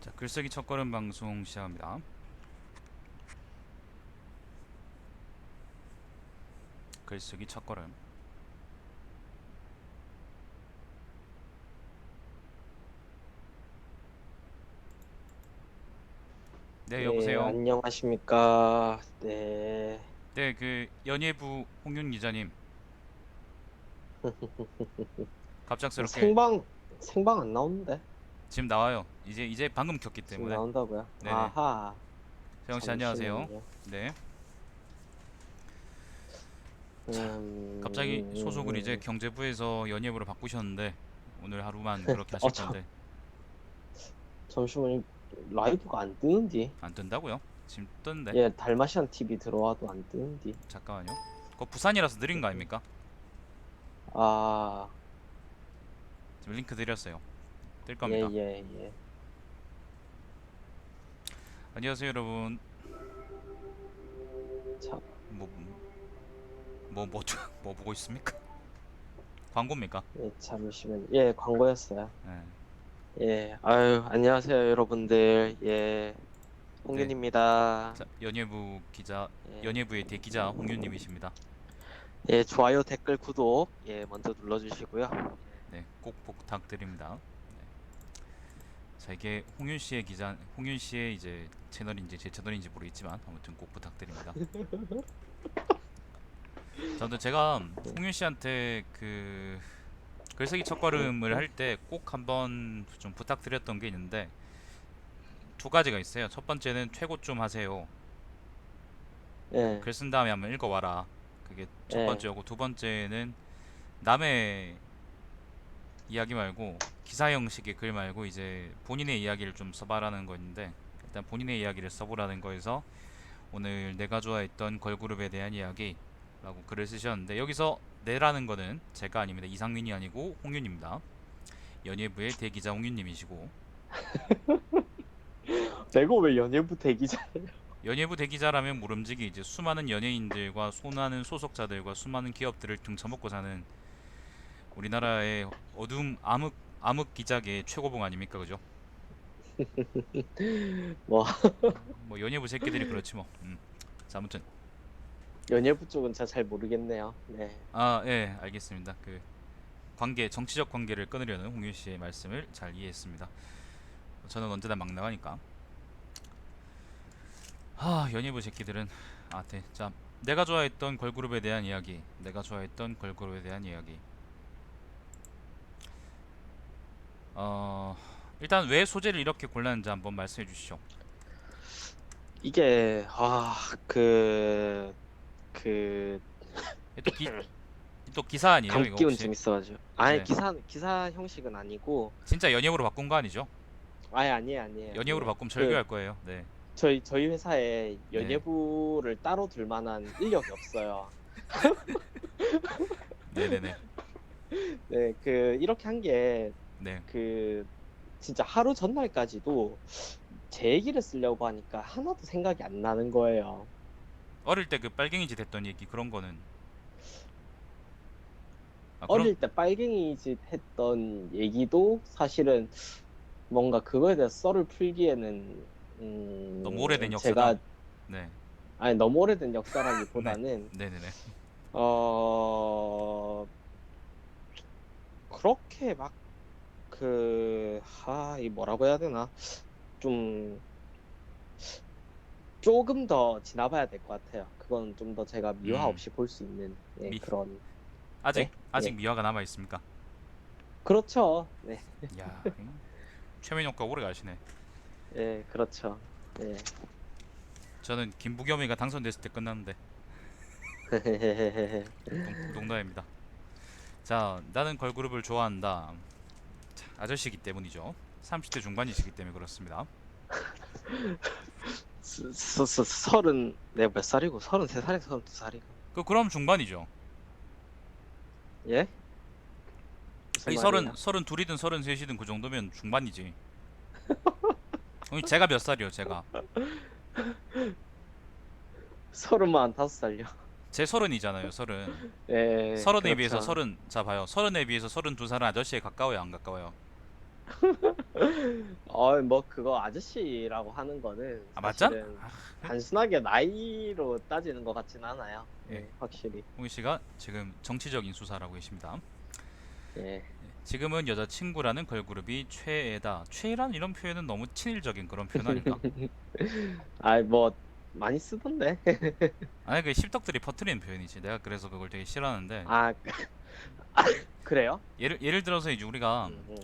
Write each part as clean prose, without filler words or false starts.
자, 글쓰기 첫걸음 방송 시작합니다. 글쓰기 첫걸음. 네, 예, 여보세요. 안녕하십니까. 네. 네, 그 연예부 홍윤 기자님, 뭐 갑작스럽게 생방 안 나오는데? 지금 나와요. 이제 방금 켰기 지금 때문에. 나온다고요? 네네. 아하. 세영 씨 안녕하세요. 잠시만요. 네. 자, 갑자기 소속을 이제 음, 경제부에서 연예부로 바꾸셨는데 오늘 하루만 그렇게 어, 하실 건데 잠시만요. 라이브가 안 뜨는디? 안 뜬다고요? 지금 떴는데. 예, 달마시안 TV 들어와도 안 뜨는디? 잠깐만요. 그거 부산이라서 느린 거 아닙니까? 아, 지금 링크 드렸어요. 뜰 예, 겁니다. 예, 예. 안녕하세요, 여러분. 자, 뭐 뭐 보고 있습니까? 광고입니까? 예, 잠시만요. 예, 광고였어요. 네. 예, 아유, 안녕하세요, 여러분들. 예, 네. 홍윤입니다. 자, 연예부 기자, 예. 연예부의 대기자 홍윤님이십니다. 예, 좋아요, 댓글, 구독, 예, 먼저 눌러주시고요. 네, 꼭 부탁드립니다. 네. 자, 이게 홍윤 씨의 기자, 홍윤 씨의 이제 채널인지 제 채널인지 모르겠지만 아무튼 꼭 부탁드립니다. 자, 근데 제가 홍윤 씨한테 그 글쓰기 첫걸음을 할 때 꼭 한번 좀 부탁드렸던 게 있는데 두 가지가 있어요. 첫 번째는 최고 좀 하세요. 그 예, 글 쓴 다음에 한번 읽어와라. 그게 첫 예, 번째고 두 번째는 남의 이야기 말고 기사 형식의 글 말고 이제 본인의 이야기를 좀 써봐라는 거였는데 일단 본인의 이야기를 써보라는 거에서 오늘 내가 좋아했던 걸그룹에 대한 이야기라고 글을 쓰셨는데 여기서 내라는 거는 제가 아닙니다. 이상민이 아니고 홍윤입니다. 연예부의 대기자 홍윤님이시고 내가 왜 연예부 대기자? 연예부 대기자라면 모름지기 이제 수많은 연예인들과 수많은 소속자들과 수많은 기업들을 등쳐먹고 사는 우리나라의 어둠 암흑 기자계 최고봉 아닙니까, 그죠? 뭐, 뭐 연예부 새끼들이 그렇지 뭐. 자, 아무튼 연예부 쪽은 제가 잘 모르겠네요. 네. 예, 알겠습니다. 그 정치적 관계를 끊으려는 홍윤 씨의 말씀을 잘 이해했습니다. 저는 언제나 막 나가니까. 연예부 새끼들은 네. 자, 내가 좋아했던 걸그룹에 대한 이야기. 내가 좋아했던 걸그룹에 대한 이야기. 어, 일단 왜 소재를 이렇게 골랐는지 한번 말씀해 주시죠. 이게, 그, 이게 또 기사 아니에요, 감기 이거 기운 혹시? 좀 있어가지고. 아니, 네. 기사 형식은 아니고, 진짜 연예부로 바꾼 거 아니죠? 연예부로 아니에요. 바꾸면 철교할 거예요. 네. 저희 회사에 네. 연예부를 따로 둘 만한 인력이 없어요. 네네네. 네, 이렇게 한 게, 네. 그, 진짜 하루 전날까지도 제 얘기를 쓰려고 하니까 하나도 생각이 안 나는 거예요. 어릴 때 그 빨갱이짓 했던 얘기 그런 거는 그런 어릴 때 빨갱이 짓 했던 얘기도 사실은 뭔가 그거에 대해서 썰을 풀기에는 너무 오래된 역사다. 제가 네. 아니 너무 오래된 네. 역사라기보다는 네네네. 어 그렇게 막 이 뭐라고 해야 되나 좀 조금 더 지나봐야 될 것 같아요. 그건 좀 더 제가 미화 음. 없이 볼 수 있는 예, 미 그런 아직 예, 아직 예. 미화가 남아 있습니까? 그렇죠. 네, 야, 최면 효과 오래 가시네. 예, 그렇죠. 예. 저는 김부겸이가 당선됐을 때 끝났는데 농담입니다. 자, 나는 걸그룹을 좋아한다. 자, 아저씨기 때문이죠. 30대 중반이시기 때문에 그렇습니다. 내가 몇 살이고? 33살이고, 32살이고. 그럼 중반이죠. 예? 무슨 이 말이에요? 서른 둘이든 서른 셋이든 그 정도면 중반이지. 제가 몇 살이요, 제가? 35살요. 제 서른이잖아요, 서른. 예, 서른에 비해서 그렇죠. 서른, 자 봐요. 서른에 비해서 32살은 아저씨에 가까워요, 안 가까워요? 뭐 그거 아저씨라고 하는 거는 아 맞잖? 사실은 단순하게 나이로 따지는 것 같진 않아요. 예, 확실히. 홍희 씨가 지금 정치적인 수사라고 계십니다. 예. 지금은 여자친구라는 걸그룹이 최애다. 최애란 이런 표현은 너무 친일적인 그런 표현 아닌가? 뭐 많이 쓰던데. 아니 그 십덕들이 퍼뜨리는 표현이지. 내가 그래서 그걸 되게 싫어하는데 아, 그래요? 예를 들어서 이제 우리가 음.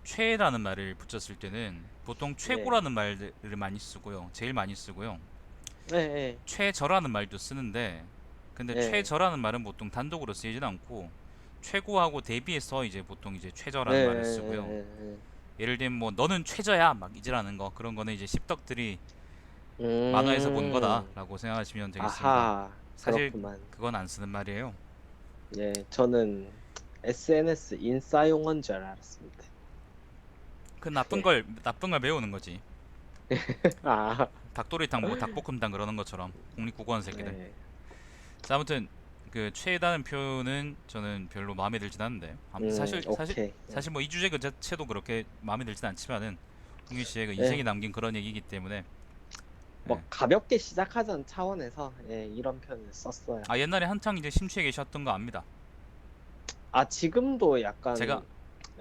최애라는 말을 붙였을 때는 보통 네. 최고라는 말을 많이 쓰고요. 제일 많이 쓰고요. 네, 네, 최저라는 말도 쓰는데 근데 네, 최저라는 말은 보통 단독으로 쓰이진 않고 최고하고 대비해서 이제 보통 이제 최저라는 말을 쓰고요. 네. 예를 들면 뭐 너는 최저야 막 이지라는 거 그런 거는 이제 십덕들이 만화에서 본 음, 거다라고 생각하시면 되겠습니다. 아하, 사실 그렇구만. 그건 안 쓰는 말이에요. 예, 저는 SNS 인싸 용어인 줄 알았습니다. 그 예. 나쁜 걸 배우는 거지. 아, 닭도리탕 뭐 닭볶음탕 그러는 것처럼 국립국어원 새끼들. 네, 자, 아무튼 그 최애다는 표현은 저는 별로 마음에 들진 않는데 아무튼 오케이. 사실 뭐 이 주제 그 자체도 그렇게 마음에 들진 않지만은 홍유 씨의 그 예, 인생이 남긴 그런 얘기이기 때문에 뭐 예. 가볍게 시작하자는 차원에서 이런 표현을 썼어요. 아 옛날에 한창 이제 심취해 계셨던 거 압니다. 지금도 제가 약간,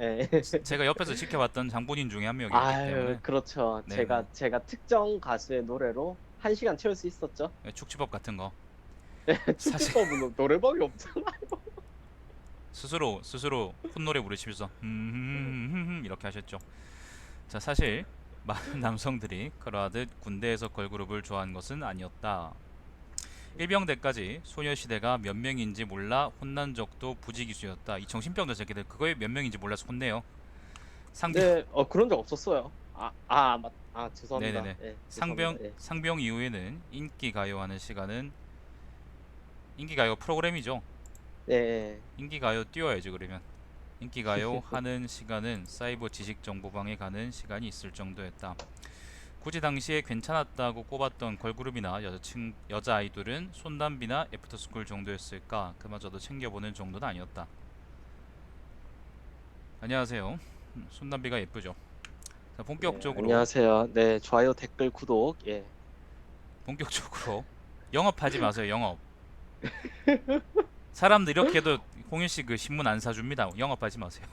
예. 제가 옆에서 지켜봤던 장본인 중에 한 명이었기 아유, 때문에 그렇죠. 네네 제가 특정 가수의 노래로 1시간 채울 수 있었죠. 예, 축지법 같은 거 사실 축지법은 노래방이 없잖아. 스스로 콧노래 부르시면서 이렇게 하셨죠. 자 사실 많은 남성들이 그러하듯 군대에서 걸그룹을 좋아한 것은 아니었다. 일병대까지 소녀시대가 몇 명인지 몰라 혼난 적도 부지기수였다. 이 정신병자 새끼들 그거에 몇 명인지 몰라서 혼내요. 상병 네, 그런 적 없었어요. 죄송합니다. 네네네 예, 죄송합니다. 예. 상병 이후에는 인기가요 하는 시간은 인기가요 프로그램이죠. 예, 인기가요 띄워야죠 그러면. 인기가요 하는 시간은 사이버 지식정보방에 가는 시간이 있을 정도였다. 굳이 당시에 괜찮았다고 꼽았던 걸그룹이나 여자 아이돌은 손담비나 애프터스쿨 정도였을까? 그마저도 챙겨보는 정도는 아니었다. 안녕하세요. 손담비가 예쁘죠. 자, 안녕하세요. 네, 좋아요, 댓글, 구독. 예. 본격적으로 영업하지 마세요. 영업. 사람들 이렇게 해도 홍윤 씨 그 신문 안 사줍니다. 영업하지 마세요.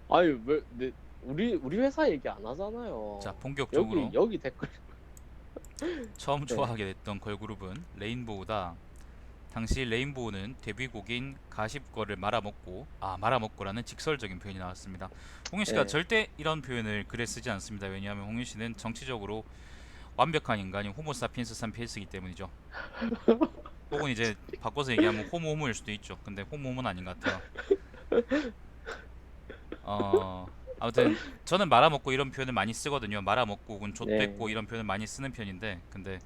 아유, 우리 회사 얘기 안 자, 하잖아요. 본격적으로 여기 댓글. 처음 네. 좋아하게 됐던 걸그룹은 레인보우다. 당시 레인보우는 데뷔곡인 가십거를 말아먹고라는 직설적인 표현이 나왔습니다. 홍윤 씨가 예. 절대 이런 표현을 글에 쓰지 않습니다. 왜냐하면 홍윤 씨는 정치적으로 완벽한 인간인 호모사피엔스 산피에스이기 때문이죠. 혹은 이제 바꿔서 얘기하면 호모호모일 수도 있죠. 근데 호모호모는 아닌 것 같아요. 어 아무튼 저는 말아먹고 이런 표현을 많이 쓰거든요. 말아먹고 혹은 네. 좆됐고 이런 표현을 많이 쓰는 편인데 근데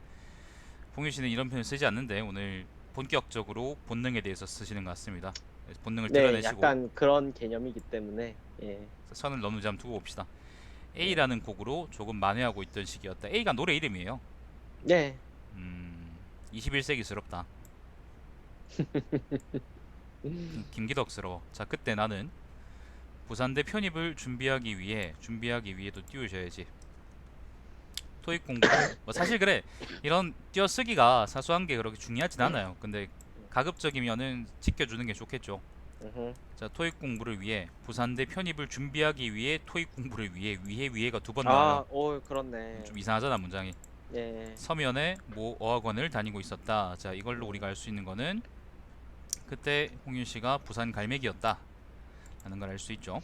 홍윤 씨는 이런 표현 쓰지 않는데 오늘 본격적으로 본능에 대해서 쓰시는 것 같습니다. 본능을 네, 드러내시고 약간 그런 개념이기 때문에. 예. 선을 넘는지 한번 두고 봅시다. 예. A라는 곡으로 조금 만회하고 있던 시기였다. A가 노래 이름이에요. 네. 21세기스럽다. 김기덕스러워. 자, 그때 나는 부산대 편입을 준비하기 위해도 띄우셔야지. 토익 공부를 뭐 사실 그래 이런 띄어쓰기가 사소한 게 그렇게 중요하진 않아요. 근데 가급적이면은 지켜주는 게 좋겠죠. 음흠. 자, 토익 공부를 위해 부산대 편입을 준비하기 위해 토익 공부를 위해가 두 번 나와요. 그렇네. 좀 이상하잖아 문장이. 예. 서면에 모 어학원을 다니고 있었다. 자, 이걸로 우리가 알 수 있는 거는 그때 홍윤 씨가 부산 갈매기였다. 라는 걸 알 수 있죠.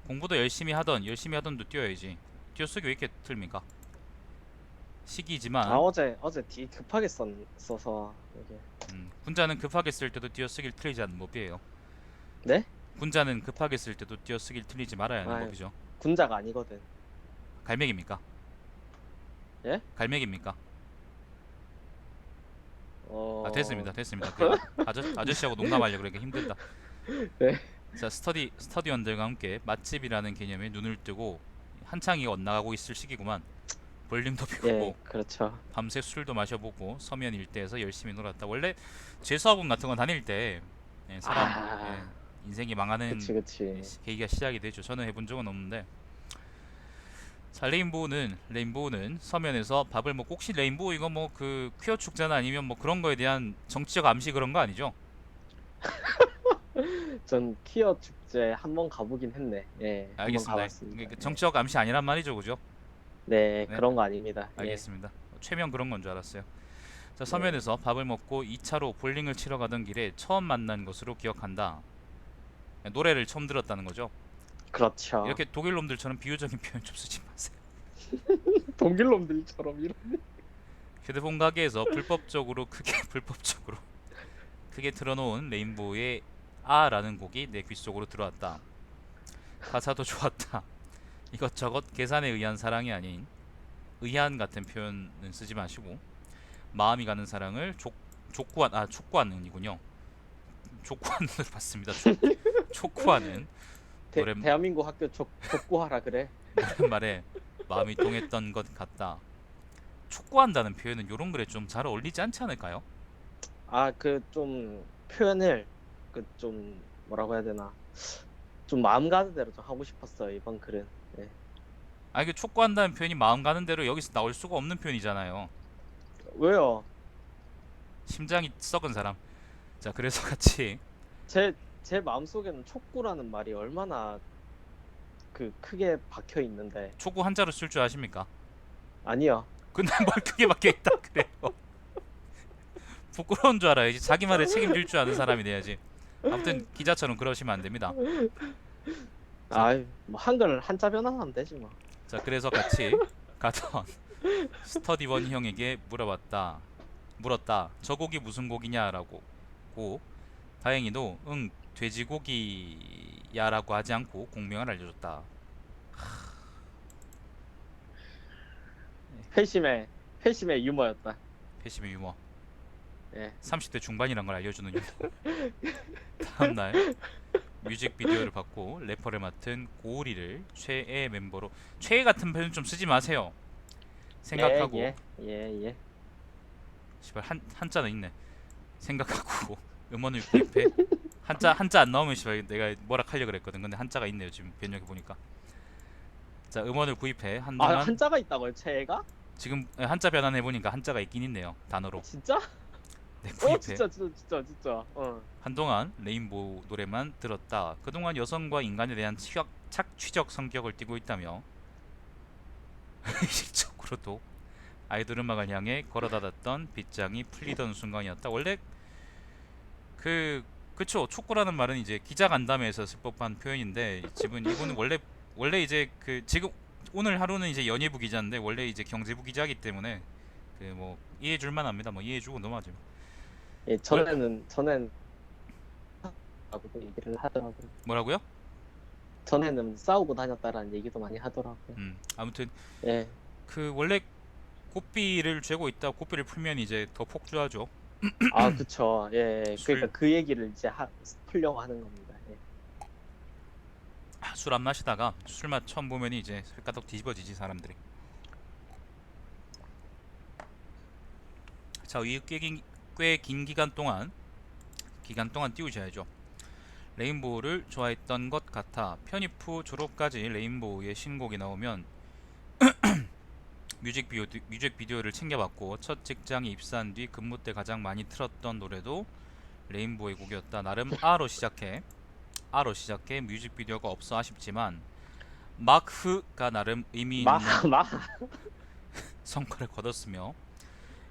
공부도 열심히 하던도 뛰어야지. 띄어쓰기 왜 이렇게 틀립니까? 시기지만 어제 뒤 급하게 써서 이게. 군자는 급하게 쓸 때도 띄어쓰기를 틀리지 않는 법이에요. 네? 군자는 급하게 쓸 때도 띄어쓰기를 틀리지 말아야 하는 아, 법이죠. 군자가 아니거든. 갈매기입니까? 예? 갈매기입니까? 아 어, 됐습니다. 그 아저씨하고 농담하려고 그러니까 힘들다. 네. 자, 스터디원들과 함께 맛집이라는 개념에 눈을 뜨고 한창이 엇나가고 있을 시기구만. 볼링도 예, 피우고 그렇죠. 밤새 술도 마셔보고 서면 일대에서 열심히 놀았다. 원래 재수학원 같은 거 다닐 때 사람 아, 인생이 망하는 그치. 계기가 시작이 되죠. 저는 해본 적은 없는데 자, 레인보우는 서면에서 밥을 먹고, 혹시 레인보우 이거 뭐 그 퀴어 축제나 아니면 뭐 그런 거에 대한 정치적 암시 그런 거 아니죠? 전 퀴어 축제 한 번 가보긴 했네. 예, 한 번 알겠습니다. 가봤습니다. 그 예. 정치적 암시 아니란 말이죠, 그죠? 네, 네, 그런 거 아닙니다. 예. 알겠습니다. 최면 그런 건 줄 알았어요. 자, 네, 서면에서 밥을 먹고 2차로 볼링을 치러 가던 길에 처음 만난 것으로 기억한다. 노래를 처음 들었다는 거죠. 그렇죠. 이렇게 독일 놈들처럼 비유적인 표현 좀 쓰지 마세요. 동길놈들처럼 이런. 휴대폰 가게에서 불법적으로 크게 불법적으로 크게 틀어놓은 레인보우의 아라는 곡이 내 귀 속으로 들어왔다. 가사도 좋았다. 이것저것 계산에 의한 사랑이 아닌 의한 같은 표현은 쓰지 마시고 마음이 가는 사랑을 촉구하는이군요. 촉구하는 을 봤습니다. 촉구하는 노랫, 대한민국 학교 족구하라 그래. 노랫말에 마음이 동했던 것 같다. 촉구한다는 표현은 요런 글에 좀 잘 어울리지 않지 않을까요? 아, 그 좀 표현을 그 좀 뭐라고 해야 되나? 좀 마음 가는 대로 좀 하고 싶었어요, 이번 글은. 예. 아, 이게 촉구한다는 표현이 마음 가는 대로 여기서 나올 수가 없는 표현이잖아요. 왜요? 심장이 썩은 사람. 자, 그래서 같이 제 마음속에는 촉구라는 말이 얼마나 그 크게 박혀 있는데. 촉구 한자로 쓸 줄 아십니까? 아니요. 근데 뭘 크게 박혀 있다 그래요. 부끄러운 줄 알아야지. 자기 말에 책임질 줄 아는 사람이 돼야지. 아무튼 기자처럼 그러시면 안 됩니다. 자, 아, 뭐 한글 한자 변환하면 되지 뭐. 자, 그래서 같이 가던 스터디원 형에게 물었다. 저 곡이 무슨 곡이냐라고. 고 다행히도 응 돼지고기야라고 하지 않고 공명을 알려줬다. 회심의 유머였다. 패시브 유머. 예. 30대 중반이란 걸 알려주는 유머. 다음날 뮤직비디오를 받고 래퍼를 맡은 고우리를 최애 멤버로, 최애 같은 표현 좀 쓰지 마세요. 예, 생각하고 예, 예, 예. 시발 한자는 있네. 생각하고 음원을 구입해. 한자 안 나오면 시발 내가 뭐라 하려 그랬거든. 근데 한자가 있네요 지금 변역해 보니까. 자, 음원을 구입해 아, 한동안. 한자가 있다고요, 채가? 지금 한자 변환해 보니까 한자가 있긴 있네요 단어로. 진짜? 네, 어, 구입해. 진짜. 어. 한동안 레인보우 노래만 들었다. 그동안 여성과 인간에 대한 착취적 성격을 띠고 있다며 의식적으로도 아이돌 음악을 향해 걸어다녔던 빗장이 풀리던 순간이었다. 원래 그쵸, 촉구라는 말은 이제 기자 간담회에서 쓸 법한 표현인데 지금 이거는 원래 이제 그 지금 오늘 하루는 이제 연예부 기자인데 원래 이제 경제부 기자이기 때문에 그 뭐 이해해 줄 만합니다. 뭐 이해해 주고 넘어가죠. 예, 월 전에는 라고도 얘기를 하더라고요. 뭐라고요? 전에는 싸우고 다녔다라는 얘기도 많이 하더라고요. 아무튼 예. 그 원래 고삐를 죄고 있다 고삐를 풀면 이제 더 폭주하죠. 아, 그쵸. 예. 술 그러니까 그 얘기를 이제 풀려고 하는 겁니다. 예. 술 안 마시다가 술맛 처음 보면 이제 살까닥 뒤집어지지 사람들이. 자, 이 꽤 긴 기간 동안 띄우셔야죠. 레인보우를 좋아했던 것 같아. 편입 후 졸업까지 레인보우의 신곡이 나오면 뮤직비디오를 챙겨봤고 첫 직장에 입사한 뒤 근무 때 가장 많이 틀었던 노래도 레인보우의 곡이었다. 나름 R로 시작해 뮤직비디오가 없어 아쉽지만 마크가 나름 의미 마, 있는 마. 성과를 거뒀으며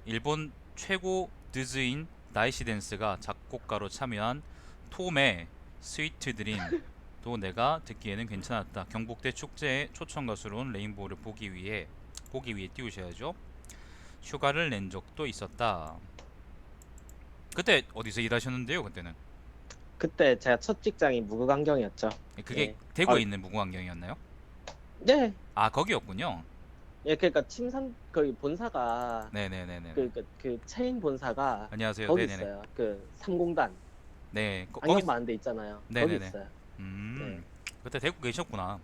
일본 최고 드즈인 다이시댄스가 작곡가로 참여한 톰의 스위트 드림도 내가 듣기에는 괜찮았다. 경북대 축제에 초청 가수로 온 레인보우를 보기 위해 띄우셔야죠. 휴가를 낸 적도 있었다. 그때 어디서 일하셨는데요? 그때는 그때 제가 첫 직장이 무구강경이었죠. 그게 예. 아, 대구에 있는 무궁화경이었나요? 네. 아, 거기였군요. 예, 그러니까 침산 거기 본사가 네네네네. 그 체인 본사가 안녕하세요. 거기 네네네. 있어요. 그 삼공단 네, 안경 거기. 많은 데 있잖아요. 거기 네네네. 있어요. 네. 음, 그때 대구 계셨구나.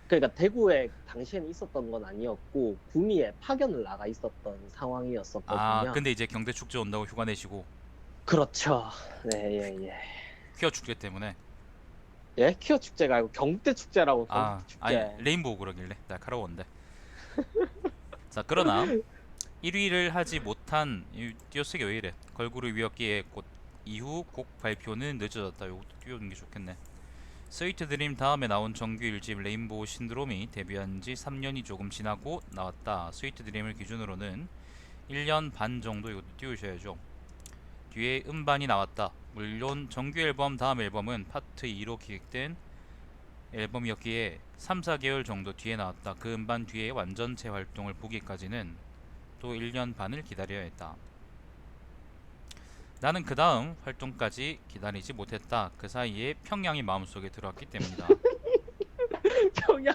그러니까 대구에 당시에는 있었던 건 아니었고 구미에 파견을 나가 있었던 아, 상황이었었거든요. 근데 이제 경대 축제 온다고 휴가 내시고 그렇죠. 네, 예, 예. 퀴어 축제 때문에. 예? 퀴어 축제가 아니고 경대 축제라고. 경대 아니 축제. 레인보우 그러길래 날카로운데. 자 그러나 1위를 하지 못한 띄어쓰기 왜 이래? 걸그룹 위었기에 곧 이후 곡 발표는 늦어졌다. 요것도 띄우는 게 좋겠네. 스위트 드림 다음에 나온 정규 1집 레인보우 신드롬이 데뷔한 지 3년이 조금 지나고 나왔다. 스위트 드림을 기준으로는 1년 반 정도 이것도 띄우셔야죠. 뒤에 음반이 나왔다. 물론 정규 앨범 다음 앨범은 파트 2로 기획된 앨범이었기에 3, 4개월 정도 뒤에 나왔다. 그 음반 뒤에 완전체 활동을 보기까지는 또 1년 반을 기다려야 했다. 나는 그 다음 활동까지 기다리지 못했다. 그 사이에 평양이 마음속에 들어왔기 때문이다. 평양.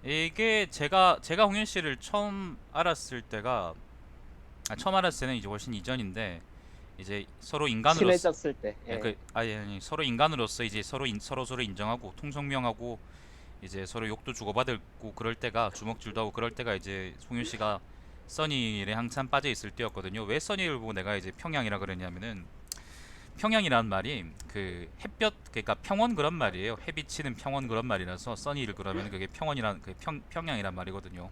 이게 제가 홍현 씨를 처음 알았을 때가 처음 알았을 때는 이제 훨씬 이전인데 이제 서로 인간으로서 친해졌을 때. 예. 아니 서로 인간으로서 이제 서로 인정하고 통성명하고 이제 서로 욕도 주고받고 그럴 때가 주먹질도 하고 그럴 때가 이제 송윤 씨가 써니일에 한참 빠져 있을 때였거든요. 왜 써니를 보고 내가 이제 평양이라 그랬냐면은 평양이라는 말이 그 햇볕 그러니까 평원 그런 말이에요. 해비 치는 평원 그런 말이라서 써니를 그러면 그게 평원이란 그 평양이란 말이거든요.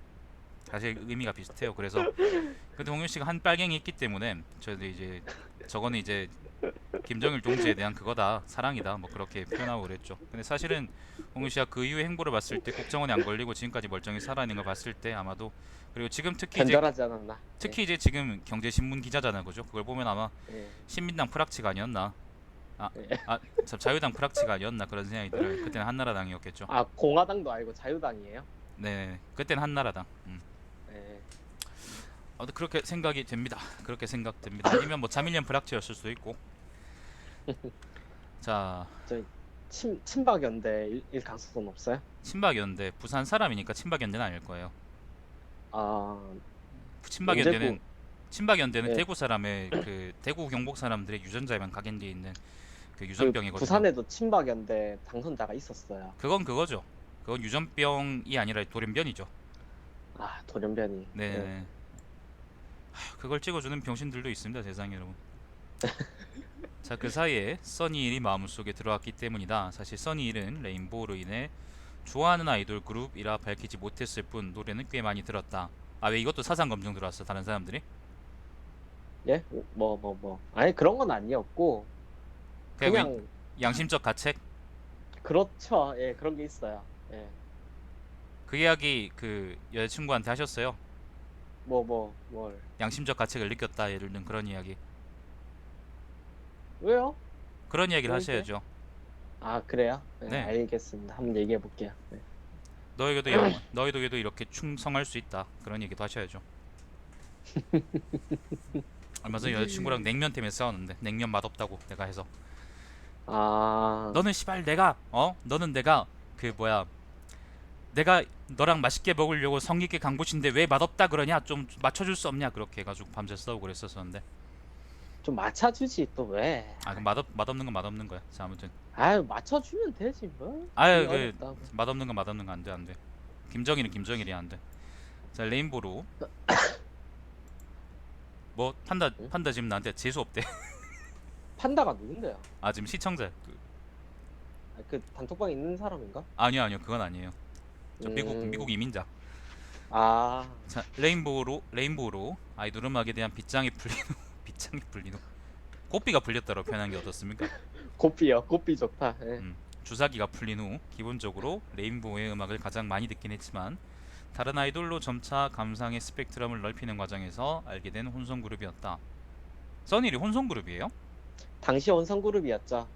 사실 의미가 비슷해요. 그래서 근데 홍윤 씨가 한 빨갱이 있기 때문에 저도 이제 저거는 이제 김정일 동지에 대한 그거다 사랑이다 뭐 그렇게 표현하고 그랬죠. 근데 사실은 홍윤 씨가 그 이후의 행보를 봤을 때 국정원에 안 걸리고 지금까지 멀쩡히 살아있는 걸 봤을 때 아마도 그리고 지금 변절하지 않았나. 예. 특히 이제 지금 경제신문 기자잖아요, 그죠? 그걸 보면 아마 예. 신민당 프락치가 아니었나 아, 예. 참 자유당 프락치가 아니었나 그런 생각이 들어요. 그때는 한나라당이었겠죠. 아, 공화당도 아니고 자유당이에요? 네, 그때는 한나라당. 예. 아무튼 그렇게 생각이 됩니다. 그렇게 생각됩니다. 아니면 뭐 자민련 프락치였을 수도 있고. 자, 저 친박연대 일 가능성 없어요? 친박연대 부산 사람이니까 친박연대는 아닐 거예요. 아, 친박연대는 영재구. 친박연대는 예. 대구 사람의 그 대구 경북 사람들의 유전자에만 각인되어 있는 그 그 유전병이거든요. 부산에도 친박연대 당선자가 있었어요. 그건 그거죠. 그건 유전병이 아니라 돌연변이죠. 아, 돌연변이. 네. 예. 그걸 찍어주는 병신들도 있습니다, 세상에 여러분. 자, 그 사이에 써니힐이 마음속에 들어왔기 때문이다. 사실 써니힐은 레인보우로 인해 좋아하는 아이돌 그룹이라 밝히지 못했을 뿐 노래는 꽤 많이 들었다. 아, 왜 이것도 사상 검증 들어왔어? 다른 사람들이? 예? 뭐. 아니, 그런 건 아니었고, 그냥, 양심적 가책? 그렇죠. 예, 그런 게 있어요. 예. 그 이야기 그 여자친구한테 하셨어요? 뭘. 양심적 가책을 느꼈다 예를 든 그런 이야기. 왜요? 그런 이야기를 그럴 때? 하셔야죠. 아, 그래요? 네, 네. 알겠습니다. 한번 얘기해 볼게요. 네. 너에게도 이렇게 충성할 수 있다. 그런 얘기도 하셔야죠. 얼마 전에 여자친구랑 냉면 때문에 싸웠는데 냉면 맛없다고 내가 해서 아, 너는 시발 너는 내가 그 뭐야 내가 너랑 맛있게 먹으려고 성의 있게 간 곳인데 왜 맛없다 그러냐 좀 맞춰줄 수 없냐 그렇게 해가지고 밤새 싸우고 그랬었었는데 좀 맞춰주지, 또 왜? 아 그 맛없는 건 맛없는 거야. 자 아무튼 아유, 맞춰주면 되지, 뭐. 아유 그게 어렵다고. 맛없는 건 맛없는 거 안돼. 김정일은 김정일이 안돼. 자 레인보로 뭐 응? 판다 지금 나한테 재수 없대. 판다가 누군데요? 아 지금 시청자 아, 그 단톡방에 있는 사람인가? 아니요 그건 아니에요. 저 음, 미국 이민자. 아, 자 레인보우로 아이돌 음악에 대한 빗장이 풀린 후 빗장이 풀린 후 고삐가 풀렸다고 표현한 게 어떻습니까? 고삐요. 고삐 좋다. 예. 주사기가 풀린 후 기본적으로 레인보우의 음악을 가장 많이 듣긴 했지만 다른 아이돌로 점차 감상의 스펙트럼을 넓히는 과정에서 알게 된 혼성 그룹이었다. 써니리 혼성 그룹이에요? 당시 원성그룹이었죠.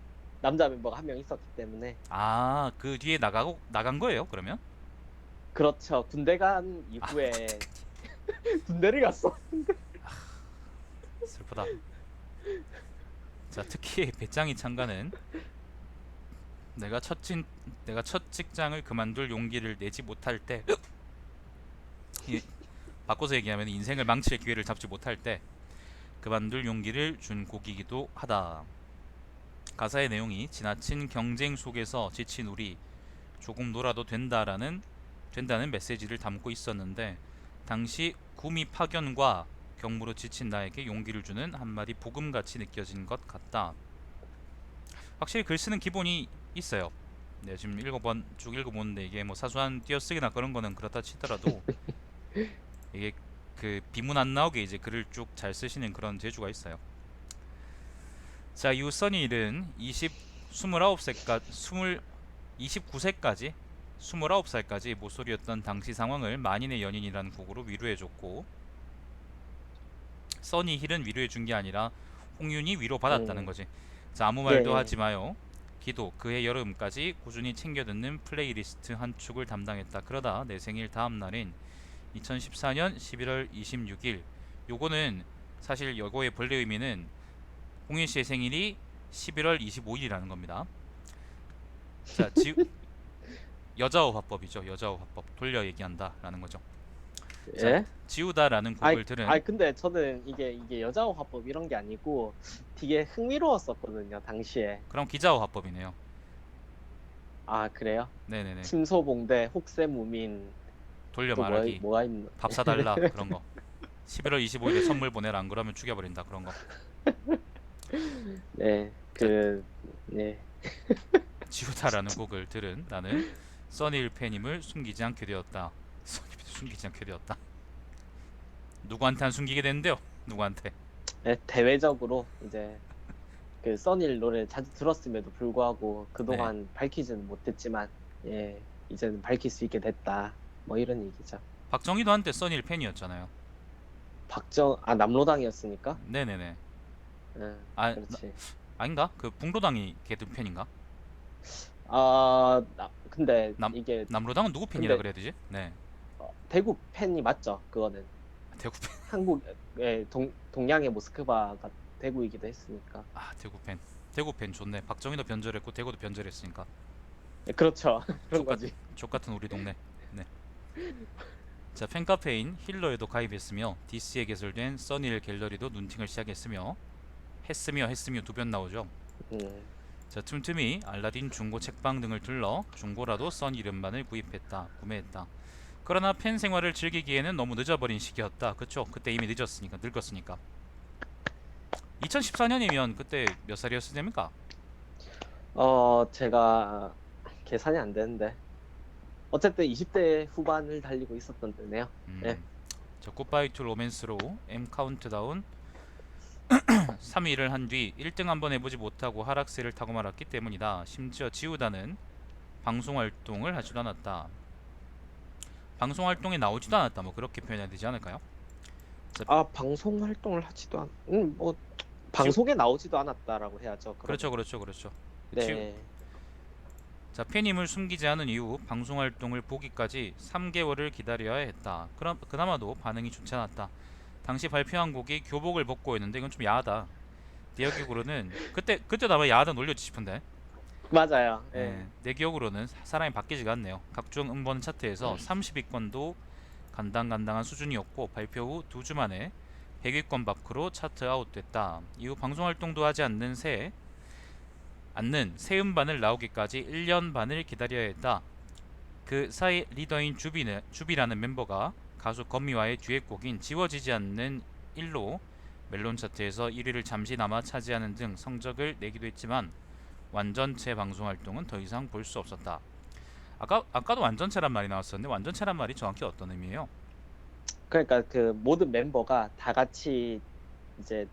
남자 멤버가 한 명 있었기 때문에. 아, 그 뒤에 나간 거예요, 그러면? 그렇죠. 군대 간 아, 이후에 군대를 갔어. 슬프다. 자, 특히 배짱이 창가는 내가 첫 직장을 그만둘 용기를 내지 못할 때 이- 바꿔서 얘기하면 인생을 망칠 기회를 잡지 못할 때 그만둘 용기를 준 곡이기도 하다. 가사의 내용이 지나친 경쟁 속에서 지친 우리 조금 놀아도 된다는 메시지를 담고 있었는데 당시 구미 파견과 경무로 지친 나에게 용기를 주는 한마디 복음같이 느껴진 것 같다. 확실히 글 쓰는 기본이 있어요. 네, 지금 쭉 읽어보는데 이게 뭐 사소한 띄어쓰기나 그런 거는 그렇다 치더라도 이게 그 비문 안 나오게 이제 글을 쭉 잘 쓰시는 그런 재주가 있어요. 자, 이후 써니힐은 29세까지 29세까지 29살까지 모쏠이었던 당시 상황을 만인의 연인이라는 곡으로 위로해줬고, 써니힐은 위로해준 게 아니라 홍윤이 위로받았다는 음, 거지. 자, 아무 말도 네. 하지 마요. 기도, 그해 여름까지 꾸준히 챙겨 듣는 플레이리스트 한 축을 담당했다. 그러다 내 생일 다음 날인 2014년 11월 26일. 요거는 사실 요거의 본래 의미는 홍윤 씨의 생일이 11월 25일이라는 겁니다. 자, 여자어 화법이죠. 여자어 화법. 돌려 얘기한다라는 거죠. 자, 예? 지우다라는 아이, 곡을 들은. 아이, 근데 저는 이게 여자어 화법 이런 게 아니고 되게 흥미로웠었거든요, 당시에. 그럼 기자어 화법이네요. 아, 그래요? 네네네. 침소봉대, 혹세무민, 돌려 또 말하기, 뭐가 있나? 밥 사달라 그런 거. 11월 25일에 선물 보내라 안 그러면 죽여버린다 그런 거. 네, 자, 네. 지우다라는 곡을 들은 나는 써니힐 팬임을 숨기지 않게 되었다. 써니힐 숨기지 않게 되었다. 누구한테 안 숨기게 됐는데요? 누구한테? 네, 대외적으로 이제 그 써닐 노래 자주 들었음에도 불구하고 네. 그동안 밝히지는 못했지만, 예, 이제는 밝힐 수 있게 됐다. 뭐 이런 얘기죠. 박정희도 한때 써니힐 팬이었잖아요. 남로당이었으니까. 네네네. 응, 아, 그렇지. 아닌가? 그 북로당이 걔들 팬인가? 근데 남 이게, 남로당은 누구 팬이라 근데 그래야 되지? 네. 대구 팬이 맞죠? 그거는. 대구 팬. 한국의 동양의 모스크바가 대구이기도 했으니까. 아, 대구 팬. 대구 팬 좋네. 박정희도 변절했고 대구도 변절했으니까. 예, 그렇죠. 그런 족같 거지. 족같은 우리 동네. 네. 자, 팬카페인 힐러에도 가입했으며 디스에 개설된 써니힐 갤러리도 눈팅을 시작했으며 했으며 두 번 나오죠. 음, 자, 틈틈이 알라딘 중고 책방 등을 둘러 중고라도 써니 음반을 구매했다. 그러나 팬 생활을 즐기기에는 너무 늦어버린 시기였다. 그쵸? 그때 이미 늦었으니까, 늙었으니까. 2014년이면 그때 몇 살이었을 때입니까? 제가 계산이 안 되는데. 어쨌든 20대 후반을 달리고 있었던 때네요. 예. 자, 굿바이 투 로맨스로 M 카운트다운 3위를 한 뒤 1등 한번 해보지 못하고 하락세를 타고 말았기 때문이다. 심지어 지우다는 방송 활동을 하지도 않았다. 방송 활동에 나오지도 않았다. 뭐 그렇게 표현해야 되지 않을까요? 자, 방송 활동을 뭐, 지우 방송에 나오지도 않았다라고 해야죠, 그렇죠, 그러면. 그렇죠, 그렇죠. 지우 네. 자, 팬임을 숨기지 않은 이후 방송 활동을 보기까지 3개월을 기다려야 했다. 그럼 그나마도 반응이 좋지 않았다. 당시 발표한 곡이 교복을 벗고였는데 이건 좀 야하다. 내 기억으로는 그때도 아마 야하다 놀렸지 싶은데. 맞아요. 예. 예, 내 기억으로는 사람이 바뀌지가 않네요. 각종 음원 차트에서 30위권도 간당간당한 수준이었고 발표 후 2주 만에 100위권 밖으로 차트 아웃됐다. 이후 방송 활동도 하지 않는 새 음반을 나오기까지 1년 반을 기다려야 했다. 그 사이 리더인 주비라는 멤버가 가수 건미와의 듀엣곡인 지워지지 않는 일로 멜론 차트에서 1위를 잠시나마 차지하는 등 성적을 내기도 했지만 완전체 방송 활동은 더 이상 볼 수 없었다. 아까도 완전체란 말이 나왔었는데 완전체란 말이 정확히 어떤 의미예요? 그러니까 그 모든 멤버가 다 같이 이제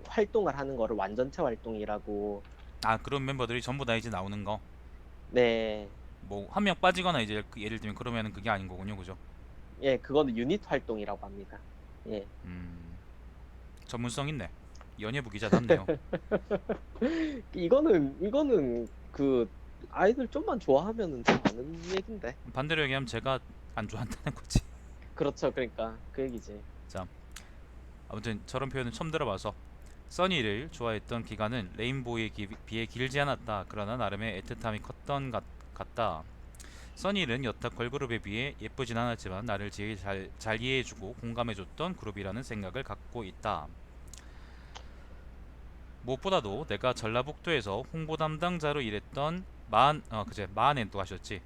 활동을 하는 거를 완전체 활동이라고. 아, 그런 멤버들이 전부 다 이제 나오는 거. 네. 뭐 한 명 빠지거나 이제 예를 들면 그러면은 그게 아닌 거군요, 그죠? 예, 그거는 유닛 활동이라고 합니다. 예. 음, 전문성 있네. 연예부 기자답네요. 이거는 그 아이들 좀만 좋아하면은 다 아는 얘긴데. 반대로 얘기하면 제가 안 좋아한다는 거지. 그렇죠. 그러니까 그 얘기지. 자, 아무튼 저런 표현은 처음 들어봐서 써니를 좋아했던 기간은 레인보우에 비해 길지 않았다. 그러나 나름의 애틋함이 컸던 같다. 써니는 여타 걸그룹에 비해 예쁘진 않았지만 나를 제일 잘 이해해주고 공감해줬던 그룹이라는 생각을 갖고 있다. 무엇보다도 내가 전라북도에서 홍보 담당자로 일했던 마흔엔 또 하셨지.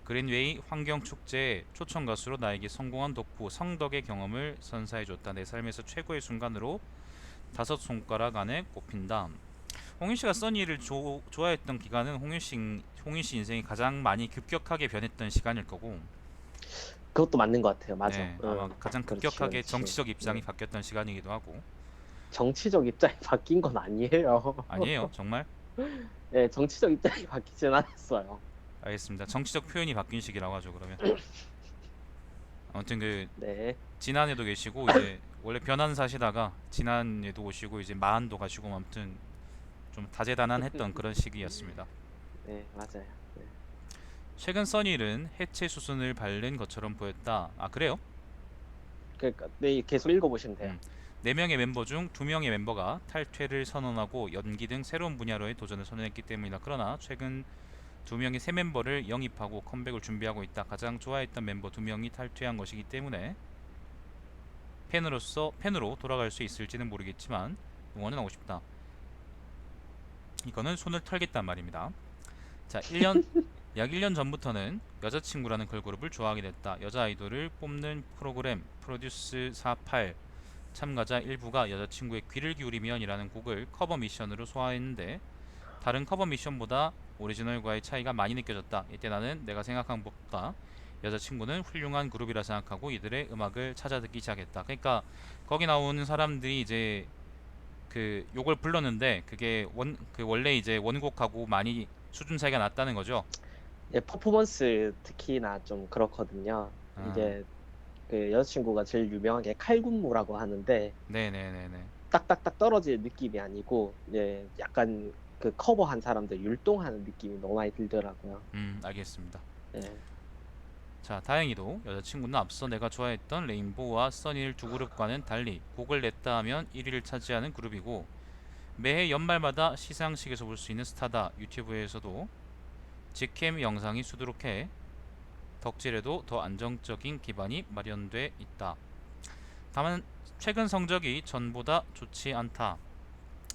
그린웨이 환경축제에 초청 가수로 나에게 성공한 덕후 성덕의 경험을 선사해줬다. 내 삶에서 최고의 순간으로 5손가락 안에 꼽힌다. 홍윤 씨가 써니를 좋아했던 기간은 홍윤 씨 인생이 가장 많이 급격하게 변했던 시간일 거고, 그것도 맞는 것 같아요. 맞아. 네, 아마 가장 그렇지, 급격하게 그렇지. 정치적 입장이 네. 바뀌었던 시간이기도 하고. 정치적 입장이 바뀐 건 아니에요. 아니에요, 정말? 네, 정치적 입장이 바뀌진 않았어요. 알겠습니다. 정치적 표현이 바뀐 시기라고 하죠, 그러면. 아무튼 그 네, 진안에도 계시고 이제 원래 변한 사시다가 진안에도 오시고 이제 마한도 가시고 아무튼 좀 다재다난했던 그런 시기였습니다. 네, 맞아요. 네. 최근 써니는 해체 수순을 밟는 것처럼 보였다. 아, 그래요? 그러니까 네, 계속 읽어보시면 돼요. 음. 4명의 멤버 중 2명의 멤버가 탈퇴를 선언하고 연기 등 새로운 분야로의 도전을 선언했기 때문이다. 그러나 최근 2명이 새 멤버를 영입하고 컴백을 준비하고 있다. 가장 좋아했던 멤버 2명이 탈퇴한 것이기 때문에 팬으로 돌아갈 수 있을지는 모르겠지만 응원은 하고 싶다. 이거는 손을 털겠단 말입니다. 자, 약 1년 전부터는 여자친구라는 걸그룹을 좋아하게 됐다. 여자 아이돌을 뽑는 프로그램 프로듀스 48 참가자 일부가 여자친구의 귀를 기울이면이라는 곡을 커버 미션으로 소화했는데 다른 커버 미션보다 오리지널과의 차이가 많이 느껴졌다. 이때 나는 내가 생각한 것보다 여자친구는 훌륭한 그룹이라 생각하고 이들의 음악을 찾아 듣기 시작했다. 그러니까 거기 나오는 사람들이 이제 그 요걸 불렀는데 그게 원래 이제 원곡하고 많이 수준 차이가 났다는 거죠. 예, 퍼포먼스 특히나 좀 그렇거든요. 아, 이게 그 여자친구가 제일 유명한 게 칼군무라고 하는데 네네네네. 딱딱딱 떨어지는 느낌이 아니고 이제 약간 그 커버한 사람들 율동하는 느낌이 너무 많이 들더라고요. 알겠습니다. 예. 자, 다행히도 여자친구는 앞서 내가 좋아했던 레인보우와 써니를 두 그룹과는 달리 곡을 냈다 하면 1위를 차지하는 그룹이고 매해 연말마다 시상식에서 볼 수 있는 스타다. 유튜브에서도 직캠 영상이 수두룩해 덕질에도 더 안정적인 기반이 마련돼 있다. 다만 최근 성적이 전보다 좋지 않다.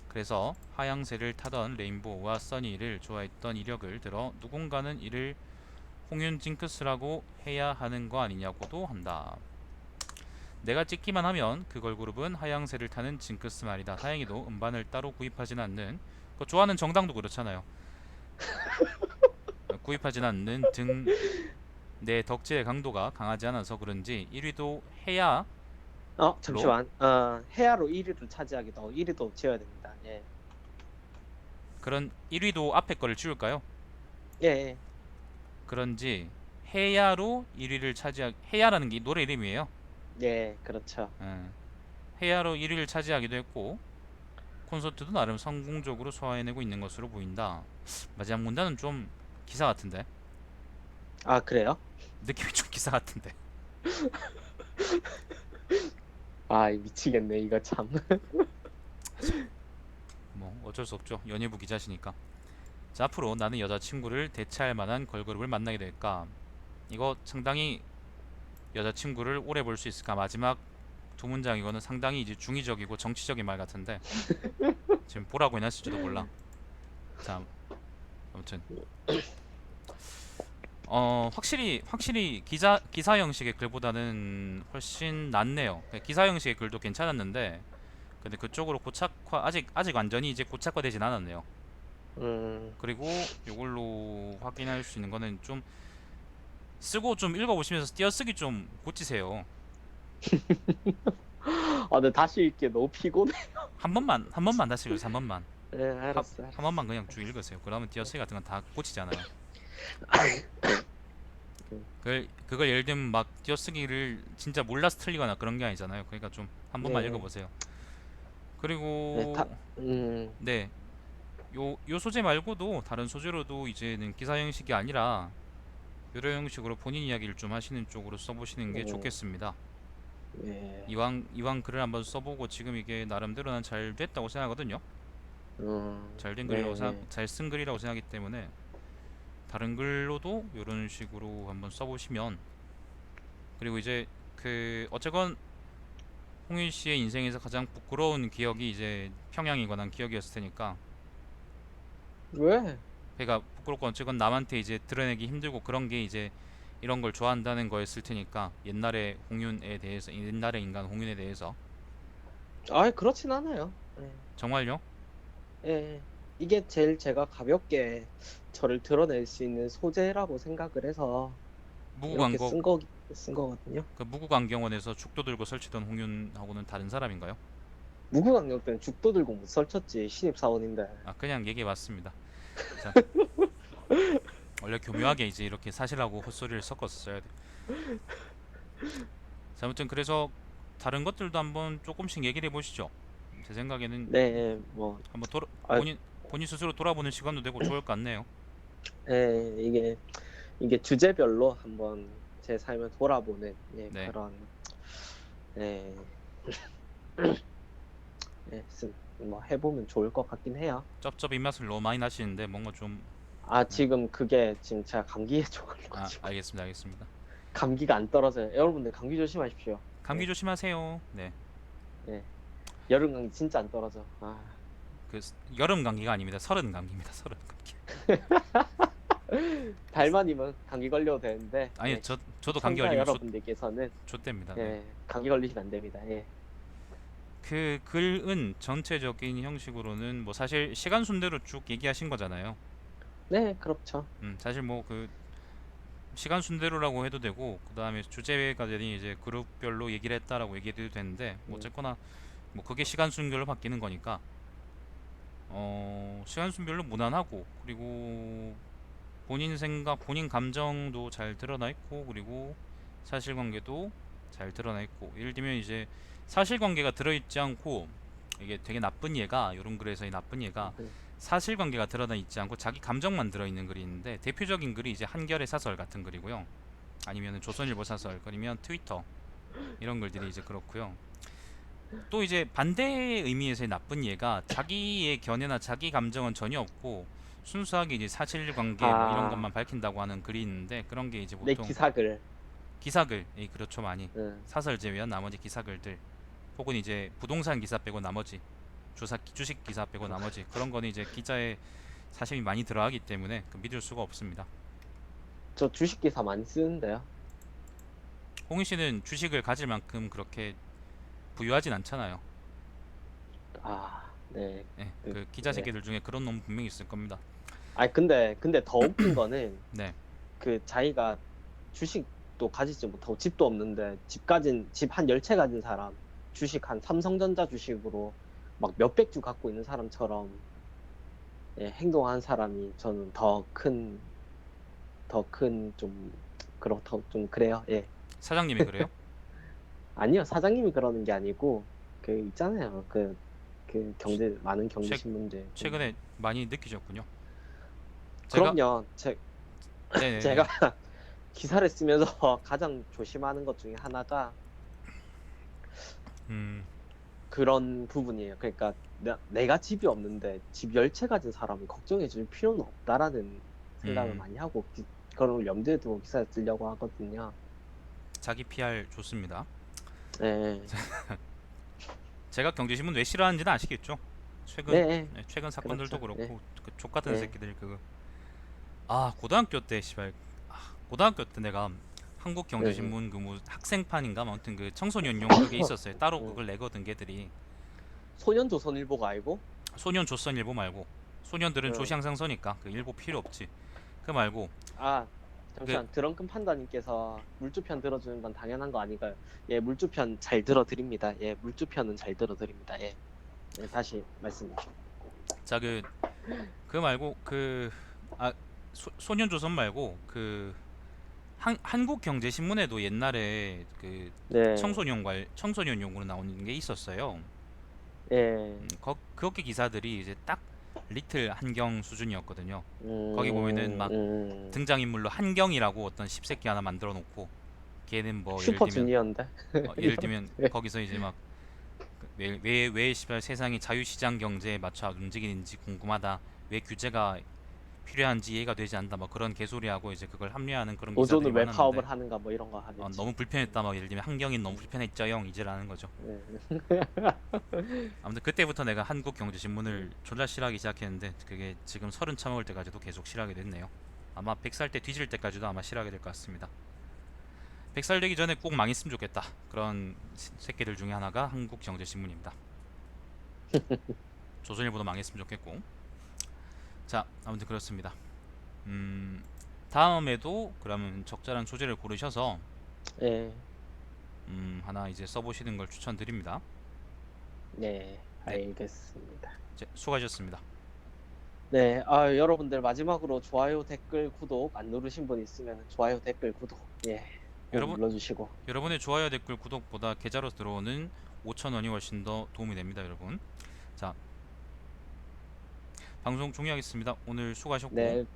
그래서 하향세를 타던 레인보우와 써니를 좋아했던 이력을 들어 누군가는 이를 홍윤 징크스라고 해야 하는 거 아니냐고도 한다. 내가 찍기만 하면 그 걸그룹은 하향세를 타는 징크스 말이다. 다행히도 음반을 따로 구입하진 않는 그 좋아하는 정당도 그렇잖아요. 구입하진 않는 등 내 덕질의 강도가 강하지 않아서 그런지 1위도 해야로 잠시만. 헤아로 1위를 차지하기도 1위도 지어야 됩니다. 예. 그런 1위도 앞에 거를 지울까요? 예. 예. 그런지 해야로 1위를 해야라는 게 노래 이름이에요. 예, 그렇죠. 예. 해야로 1위를 차지하기도 했고 콘서트도 나름 성공적으로 소화해내고 있는 것으로 보인다. 마지막 문단은 좀 기사 같은데 아, 그래요? 느낌이 좀 기사 같은데 아, 미치겠네, 이거 참. 뭐 어쩔 수 없죠. 연예부 기자시니까. 자, 앞으로 나는 여자친구를 대체할 만한 걸그룹을 만나게 될까? 이거 상당히 여자친구를 오래 볼 수 있을까? 마지막 두 문장 이거는 상당히 이제 중의적이고 정치적인 말 같은데 지금 보라고 해놨을지도 몰라. 자, 아무튼 확실히 기사 형식의 글보다는 훨씬 낫네요. 기사 형식의 글도 괜찮았는데 근데 그쪽으로 고착화 아직 완전히 이제 고착화되진 않았네요. 음, 그리고 이걸로 확인할 수 있는 거는 좀 쓰고 좀 읽어보시면서 띄어쓰기 좀 고치세요. 근데 다시 읽기 너무 피곤해. 한 번만 다시 읽으세요. 한 번만. 예, 알았어, 한 알았어. 번만 그냥 쭉 읽으세요. 그러면 띄어쓰기 같은 건 다 고치잖아요. 음, 그걸 예를 들면 막 띄어쓰기를 진짜 몰라서 틀리거나 그런 게 아니잖아요. 그러니까 좀 한 번만 예, 읽어보세요. 예, 그리고 네, 요 소재 말고도 다른 소재로도 이제는 기사 형식이 아니라 여러 형식으로 본인 이야기를 좀 하시는 쪽으로 써보시는 게 음, 좋겠습니다. 예, 이왕 글을 한번 써보고 지금 이게 나름대로 난 잘 됐다고 생각하거든요. 잘 된 글이라고 네, 네. 잘 쓴 글이라고 생각하기 때문에 다른 글로도 이런 식으로 한번 써보시면 그리고 이제 그 어쨌건 홍윤 씨의 인생에서 가장 부끄러운 기억이 이제 평양에 관한 기억이었을 테니까 왜? 그러니까 부끄럽고 어쨌건 남한테 이제 드러내기 힘들고 그런 게 이제 이런 걸 좋아한다는 거였을 테니까 옛날의 인간 홍윤에 대해서 그렇진 않아요. 예, 정말요? 예. 이게 제일 제가 가볍게 저를 드러낼 수 있는 소재라고 생각을 해서 이렇게 무구강거 쓴 거거든요. 그 무구강경원에서 죽도 들고 설치던 홍윤하고는 다른 사람인가요? 무구강력 때는 죽도 들고 못 설쳤지. 신입사원인데. 아 그냥 얘기해 봤습니다. 자 원래 교묘하게 이제 이렇게 사실하고 헛소리를 섞어서 써야 돼. 자, 아무튼 그래서 다른 것들도 한번 조금씩 얘기를 해보시죠. 제 생각에는 네, 뭐, 한번 아, 본인 스스로 돌아보는 시간도 되고 좋을 것 같네요. 예, 이게 주제별로 한번 제 삶을 돌아보는, 예, 네, 그런, 예, 예, 뭐 해보면 좋을 것 같긴 해요. 쩝쩝 입맛을 너무 많이 나시는데 뭔가 좀 아, 네. 지금 제가 감기에 걸려가지고 알겠습니다, 알겠습니다. 감기가 안 떨어져요. 여러분들 감기 조심하십시오. 감기 예, 조심하세요. 네, 예, 여름 감기 진짜 안 떨어져. 아, 그 여름 감기가 아닙니다. 서른 감기입니다. 서른 감기. 달마님은 감기 걸려도 되는데, 아니 예, 저도 감기 시청자 걸리면 여러분들께서는 좋답니다. 네. 예, 감기 걸리시면 안 됩니다. 예, 그 글은 전체적인 형식으로는 뭐 사실 시간 순대로 쭉 얘기하신 거잖아요. 네, 그렇죠. 사실 뭐 그 시간 순대로라고 해도 되고 그 다음에 주제가 되니 이제 그룹별로 얘기를 했다라고 얘기해도 되는데 뭐 음, 어쨌거나 뭐 그게 시간 순별로 바뀌는 거니까 시간 순별로 무난하고 그리고 본인 생각, 본인 감정도 잘 드러나 있고 그리고 사실관계도 잘 드러나 있고 예를 들면 이제 사실관계가 들어있지 않고 이게 되게 나쁜 얘가 이런 글에서의 나쁜 얘가 음, 사실관계가 드러나 있지 않고 자기 감정만 들어있는 글이 있는데 대표적인 글이 이제 한결의 사설 같은 글이고요. 아니면 조선일보 사설, 아니면 트위터 이런 글들이 이제 그렇고요. 또 이제 반대의 의미에서의 나쁜 예가 자기의 견해나 자기 감정은 전혀 없고 순수하게 이제 사실관계 뭐 이런 아, 것만 밝힌다고 하는 글이 있는데 그런 게 이제 내 보통 기사글. 기사글, 예, 그렇죠 많이 응. 사설 제외한 나머지 기사글들 혹은 이제 부동산 기사 빼고 나머지 주식 기사 빼고 나머지 그런 거는 이제 기자의 사심이 많이 들어가기 때문에 믿을 수가 없습니다. 저 주식 기사 많이 쓰는데요. 홍희 씨는 주식을 가질 만큼 그렇게 부유하진 않잖아요. 아, 네. 예, 그, 그 기자 네. 새끼들 중에 그런 놈 분명히 있을 겁니다. 아니, 근데 더 웃긴 거는 네, 그 자기가 주식도 가지지 못하고 집도 없는데 집 한 10채 가진 사람, 주식 한 삼성전자 주식으로 막 몇백 주 갖고 있는 사람처럼 예, 행동하는 사람이 저는 더 큰 좀, 그렇다고 좀 그래요. 예. 사장님이 그래요? 아니요, 사장님이 그러는 게 아니고, 그, 있잖아요. 많은 최, 경제신문들 보면. 최근에 많이 느끼셨군요. 제가 그럼요. 제가 네네네. 기사를 쓰면서 가장 조심하는 것 중에 하나가 음, 그런 부분이에요. 그러니까 내가 집이 없는데 집 10채 가진 사람을 걱정해 줄 필요는 없다라는 생각을 음, 많이 하고 그런 걸 염두에 두고 기사를 쓰려고 하거든요. 자기 PR 좋습니다. 네, 제가 경제신문 왜 싫어하는지는 아시겠죠? 최근 네, 최근 사건들도 그렇죠. 네, 그렇고 그 족같은 네, 새끼들 그거 고등학교 때 씨발 고등학교 때 내가 네, 네. 한국경제신문 그 뭐 학생판인가 뭐 아무튼 그 청소년용 그게 있었어요. 따로 네. 그걸 내거든 걔들이. 소년조선일보가 아니고, 소년 조선일보 말고 소년들은 네. 조시항상서니까 그 일보 필요 없지. 그 말고 아, 그 잠시만. 드렁큰 판다님께서 물주편 들어주는 건 당연한 거 아닌가요? 예, 물주편 잘 들어드립니다. 예, 물주편은 잘 들어드립니다. 예, 예, 다시 말씀해 주십시오. 자 그 말고 소년조선 말고 그 한국경제신문에도 옛날에 그 네, 청소년용으로 나오는 게 있었어요. 예, 거기 기사들이 이제 딱 리틀 한경 수준이었거든요. 거기 보면은 막 등장인물로 한경이라고 어떤 십새끼 하나 만들어 놓고 걔는 뭐 슈퍼주니어인데? 예를 이런, 들면 예. 거기서 이제 막 왜 시발 세상이 자유시장 경제에 맞춰 움직이는지 궁금하다. 왜 규제가 필요한지 이해가 되지 않는다. 뭐 그런 개소리하고 이제 그걸 합리화하는 그런 기사들이 노조는 왜 많았는데 파업을 하는가 뭐 이런 거 하겠지. 너무 불편했다. 막 예를 들면 한경인 너무 불편했죠. 형 이제라는 거죠. 예. 아무튼 그때부터 내가 한국경제신문을 음. 졸라 싫어하기 시작했는데 그게 지금 서른 처먹을 때까지도 계속 싫어하게 됐네요. 아마 100살 때 뒤질 때까지도 아마 싫어하게 될 것 같습니다. 100살 되기 전에 꼭 망했으면 좋겠다. 그런 새끼들 중에 하나가 한국경제신문입니다. 조선일보도 망했으면 좋겠고. 자, 아무튼 그렇습니다. 다음에도 그러면 적절한 소재를 고르셔서 예, 하나 이제 써보시는 걸 추천드립니다. 네, 네, 알겠습니다. 이제 수고하셨습니다. 네, 아, 여러분들 마지막으로 좋아요, 댓글, 구독 안 누르신 분 있으면 좋아요, 댓글, 구독, 예, 꼭 여러분, 눌러주시고. 여러분의 좋아요, 댓글, 구독보다 계좌로 들어오는 5,000원이 훨씬 더 도움이 됩니다, 여러분. 자, 방송 종료하겠습니다. 오늘 수고하셨고 네,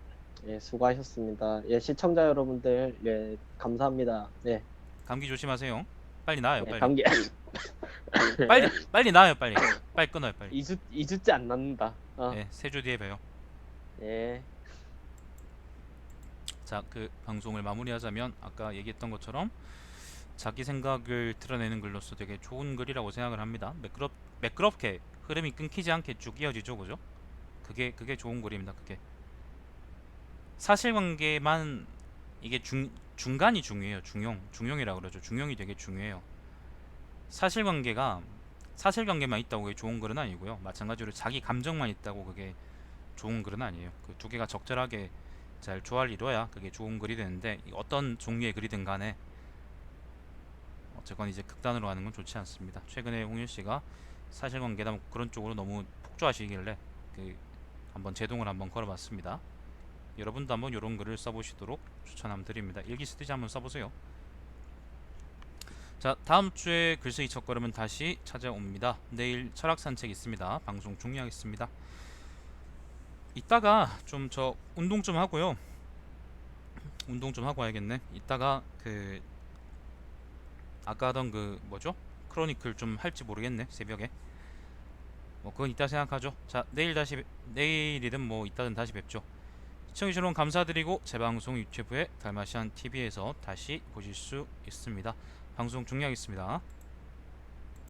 예, 수고하셨습니다. 예, 시청자 여러분들, 예, 감사합니다. 네, 감기 조심하세요. 빨리 나아요, 예, 빨리. 감기 빨리 나아요, 빨리. 빨리 끊어요, 빨리. 2주째 안 낫는다. 예, 3주 뒤에 봬요. 예, 자, 그 방송을 마무리하자면 아까 얘기했던 것처럼 자기 생각을 드러내는 글로서 되게 좋은 글이라고 생각을 합니다. 매끄럽게 흐름이 끊기지 않게 쭉 이어지죠, 그죠? 그게 좋은 글입니다. 그게 사실관계만 이게 중간이 중요해요. 중용이라고 그러죠. 중용이 되게 중요해요. 사실관계가 사실관계만 있다고 그게 좋은 글은 아니고요. 마찬가지로 자기 감정만 있다고 그게 좋은 글은 아니에요. 그 두 개가 적절하게 잘 조화를 이뤄야 그게 좋은 글이 되는데 어떤 종류의 글이든 간에 어쨌건 이제 극단으로 가는 건 좋지 않습니다. 최근에 홍윤 씨가 사실관계다 뭐 그런 쪽으로 너무 폭주하시길래 그 한번 제동을 한번 걸어봤습니다. 여러분도 한번 이런 글을 써보시도록 추천드립니다. 일기 쓰듯이 한번 써보세요. 자, 다음 주에 글쓰기 첫걸음은 다시 찾아옵니다. 내일 철학 산책 있습니다. 방송 종료하겠습니다. 이따가 좀 저 운동 좀 하고요. 운동 좀 하고 와야겠네. 이따가 그 아까 하던 그 뭐죠? 크로니클 좀 할지 모르겠네. 새벽에. 뭐 그건 이따 생각하죠. 자, 내일이든 뭐 이따든 다시 뵙죠. 시청해주셔서 감사드리고 재방송 유튜브에 달마시안 TV에서 다시 보실 수 있습니다. 방송 종료하겠습니다.